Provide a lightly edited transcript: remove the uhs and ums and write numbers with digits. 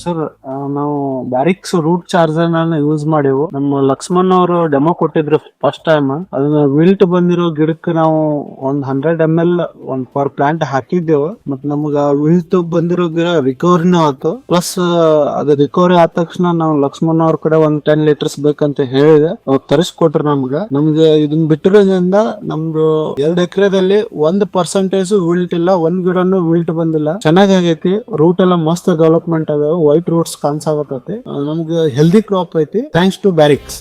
Sir ನಾವು Barrix root charger use ಮಾಡಿವು. ನಮ್ಮ ಲಕ್ಷ್ಮಣ್ ಅವರು ಡೆಮೋ ಕೊಟ್ಟಿದ್ರು ಫಸ್ಟ್ ಟೈಮ್. ಅದನ್ನ ವಿಲ್ಟ್ ಬಂದಿರೋ ಗಿಡಕ್ಕೆ ನಾವು 100 ml ಒಂದ್ ಪರ್ ಪ್ಲಾಂಟ್ ಹಾಕಿದ್ದೇವು. ಮತ್ ನಮ್ಗ ವಿಲ್ಟ್ ಬಂದಿರೋ ಗಿಡ ರಿಕವರಿನೂ ಆಯ್ತು. ಪ್ಲಸ್ ಅದು ರಿಕವರಿ ಆದ ತಕ್ಷಣ ನಾವು ಲಕ್ಷ್ಮಣ್ ಅವ್ರ ಕಡೆ 10 ಲೀಟರ್ಸ್ ಬೇಕಂತ ಹೇಳಿದೆ. ಅವ್ರು ತರಿಸ್ಕೊಟ್ರು ನಮ್ಗೆ ಇದನ್ನ ಬಿಟ್ಟಿರೋದ್ರಿಂದ ನಮ್ದು 2 ಎಕರೆದಲ್ಲಿ 1% ವಿಲ್ಟ್ ಇಲ್ಲ, ಒಂದ್ ಗಿಡನು ವಿಲ್ಟ್ ಬಂದಿಲ್ಲ. ಚೆನ್ನಾಗೈತಿ. ರೂಟ್ ಎಲ್ಲ ಮಸ್ತ್ ಡೆವಲಪ್ಮೆಂಟ್ ಅದಾವ. ವೈಟ್ ರೂಟ್ಸ್ ಕಾಣಿಸಾಗತೈತಿ. ನಮ್ಗೆ ಹೆಲ್ದಿ ಕ್ರಾಪ್ ಐತಿ ಥ್ಯಾಂಕ್ಸ್ ಟು ಬ್ಯಾರಿಕ್ಸ್.